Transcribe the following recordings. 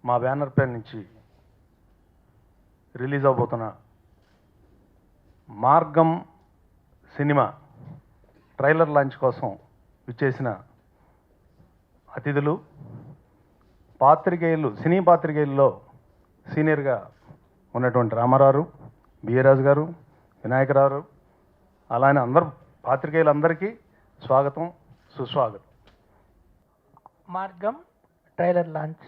మా బ్యానర్ పై నుంచి రిలీజ్ అవబోతున్న మార్గం సినిమా ట్రైలర్ లాంచ్ కోసం విచ్చేసిన అతిథులు, పాత్రికేయులు, సినీ పాత్రికేయుల్లో సీనియర్గా ఉన్నటువంటి రామారావు, బిఏరాజు గారు, వినాయకరావు, అలానే అందరూ పాత్రికేయులందరికీ స్వాగతం, సుస్వాగతం. మార్గం ట్రైలర్ లాంచ్.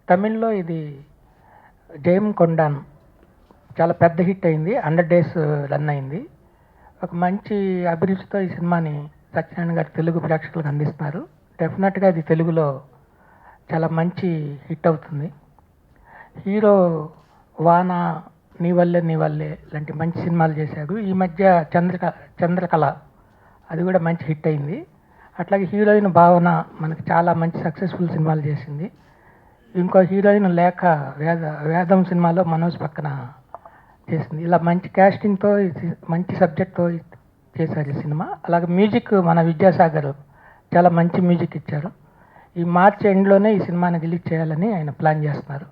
తమిళ్లో ఇది జయం కొండాన్ చాలా పెద్ద హిట్ అయింది. 100 days రన్ అయింది. ఒక మంచి అభిరుచితో ఈ సినిమాని సత్యనారాయణ గారు తెలుగు ప్రేక్షకులకు అందిస్తున్నారు. డెఫినెట్గా ఇది తెలుగులో చాలా మంచి హిట్ అవుతుంది. హీరో వాన, నీ వల్లే లాంటి మంచి సినిమాలు చేశాడు. ఈ మధ్య చంద్రకళ అది కూడా మంచి హిట్ అయింది. అట్లాగే హీరోయిన్ భావన మనకి చాలా మంచి సక్సెస్ఫుల్ సినిమాలు చేసింది. ఇంకో హీరోయిన్ లేఖ వేదం సినిమాలో మనోజ్ పక్కన చేసింది. ఇలా మంచి క్యాస్టింగ్తో మంచి సబ్జెక్ట్తో చేశారు ఈ సినిమా. అలాగే మ్యూజిక్ మన విద్యాసాగర్ చాలా మంచి మ్యూజిక్ ఇచ్చారు. ఈ మార్చి ఎండ్లోనే ఈ సినిమాని రిలీజ్ చేయాలని ఆయన ప్లాన్ చేస్తున్నారు.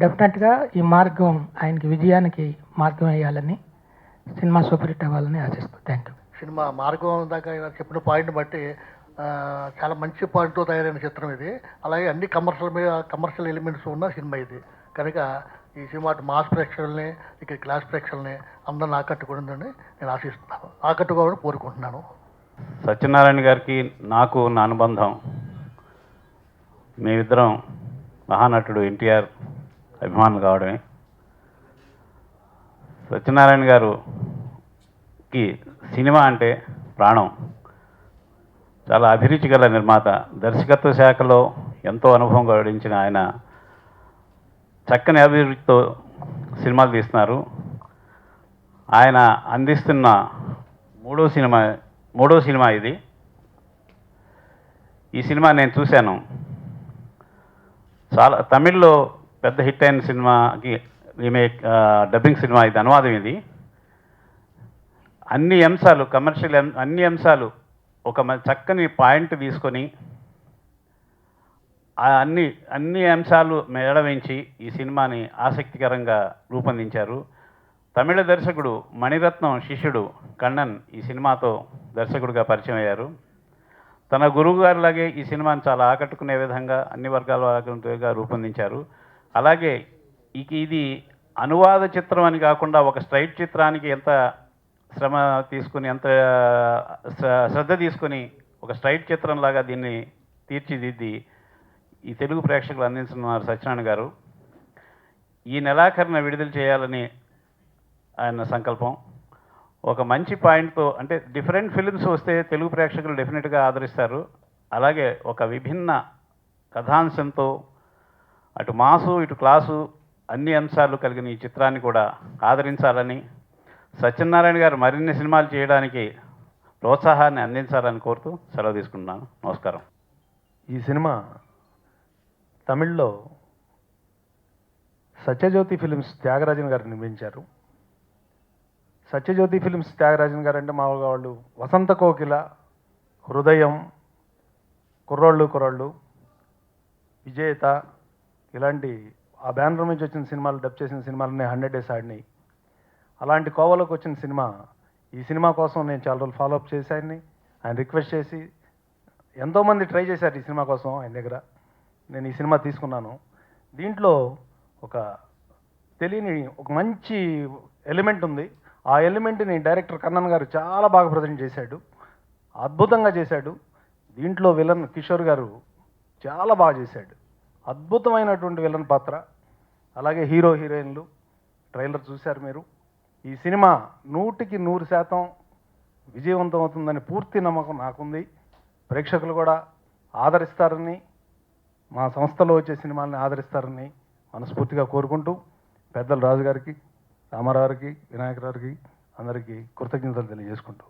డెఫినెట్గా ఈ మార్గం ఆయనకి విజయానికి మార్గం వేయాలని, సినిమా సూపర్ హిట్ అవ్వాలని ఆశిస్తాను. Thank you. సినిమా మార్గం దాకా చెప్పిన పాయింట్ బట్టి చాలా మంచి పాయింట్తో తయారైన చిత్రం ఇది. అలాగే అన్ని కమర్షియల్ ఎలిమెంట్స్ ఉన్న సినిమా ఇది. కనుక ఈ సినిమా మాస్ ప్రేక్షకుల్ని, ఇక్కడ క్లాస్ ప్రేక్షకుల్ని అందరిని ఆకట్టుకుంటుందని నేను ఆశిస్తున్నాను, ఆకట్టుకోవాలని కోరుకుంటున్నాను. సత్యనారాయణ గారికి నాకు నా అనుబంధం, మేమిద్దరం మహానటుడు ఎన్టీఆర్ అభిమానులు కావడమే. సత్యనారాయణ గారుకి సినిమా అంటే ప్రాణం. చాలా అభిరుచి గల నిర్మాత, దర్శకత్వ శాఖలో ఎంతో అనుభవం గడించిన ఆయన చక్కని అభిరుచితో సినిమాలు తీస్తున్నారు. ఆయన అందిస్తున్న మూడో సినిమా ఇది. ఈ సినిమా నేను చూశాను. చాలా తమిళ్లో పెద్ద హిట్ అయిన సినిమాకి రీమేక్, డబ్బింగ్ సినిమా ఇది, అనువాదం ఇది. అన్ని అంశాలు కమర్షియల్, అన్ని అంశాలు ఒక చక్కని పాయింట్ తీసుకొని అన్ని అంశాలు మేళవించి ఈ సినిమాని ఆసక్తికరంగా రూపొందించారు. తమిళ దర్శకుడు మణిరత్నం శిష్యుడు కన్నన్ ఈ సినిమాతో దర్శకుడిగా పరిచయం అయ్యారు. తన గురువు గారిలాగే ఈ సినిమాని చాలా ఆకట్టుకునే విధంగా అన్ని వర్గాల వారిగా రూపొందించారు. అలాగే ఇది అనువాద చిత్రం అని కాకుండా ఒక స్ట్రైట్ చిత్రానికి ఎంత శ్రమ తీసుకుని, ఎంత శ్రద్ధ తీసుకుని ఒక స్ట్రైట్ చిత్రంలాగా దీన్ని తీర్చిదిద్ది ఈ తెలుగు ప్రేక్షకులు అందిస్తున్నారు సత్యనారాయణ గారు. ఈ నెలాఖరున విడుదల చేయాలని ఆయన సంకల్పం. ఒక మంచి పాయింట్తో, అంటే డిఫరెంట్ ఫిలిమ్స్ వస్తే తెలుగు ప్రేక్షకులు డెఫినెట్గా ఆదరిస్తారు. అలాగే ఒక విభిన్న కథాంశంతో అటు మాసు ఇటు క్లాసు అన్ని అంశాలు కలిగిన ఈ చిత్రాన్ని కూడా ఆదరించాలని, సత్యనారాయణ గారు మరిన్ని సినిమాలు చేయడానికి ప్రోత్సాహాన్ని అందించాలని కోరుతూ సెలవు తీసుకుంటున్నాను. నమస్కారం. ఈ సినిమా తమిళ్లో సత్యజ్యోతి ఫిలిమ్స్ త్యాగరాజన్ గారు నిర్మించారు. సత్యజ్యోతి ఫిలిమ్స్ త్యాగరాజన్ గారు అంటే మామూలుగా వాళ్ళు వసంత కోకిల, హృదయం, కుర్రోళ్ళు, విజేత ఇలాంటి ఆ బ్యానర్ నుంచి వచ్చిన సినిమాలు, డబ్ చేసిన సినిమాలన్నీ 100 డేస్ ఆడినాయి. అలాంటి కోవలోకి వచ్చిన సినిమా. ఈ సినిమా కోసం నేను చాలా రోజులు ఫాలోఅప్ చేశాను. ఆయన రిక్వెస్ట్ చేసి ఎంతోమంది ట్రై చేశారు ఈ సినిమా కోసం ఆయన దగ్గర. నేను ఈ సినిమా తీసుకున్నాను. దీంట్లో ఒక తెలియని ఒక మంచి ఎలిమెంట్ ఉంది. ఆ ఎలిమెంట్ని డైరెక్టర్ కన్నన్ గారు చాలా బాగా ప్రజెంట్ చేశాడు, అద్భుతంగా చేశాడు. దీంట్లో విలన్ కిషోర్ గారు చాలా బాగా చేశాడు, అద్భుతమైనటువంటి విలన్ పాత్ర. అలాగే హీరో హీరోయిన్లు ట్రైలర్ చూశారు మీరు. ఈ సినిమా 100కి 100% విజయవంతం అవుతుందని పూర్తి నమ్మకం నాకుంది. ప్రేక్షకులు కూడా ఆదరిస్తారని, మా సంస్థలో వచ్చే సినిమాల్ని ఆదరిస్తారని మనస్ఫూర్తిగా కోరుకుంటూ, పెద్దలు రాజు గారికి, రామారావుకి, వినాయకరావుకి అందరికీ కృతజ్ఞతలు తెలియజేసుకుంటూ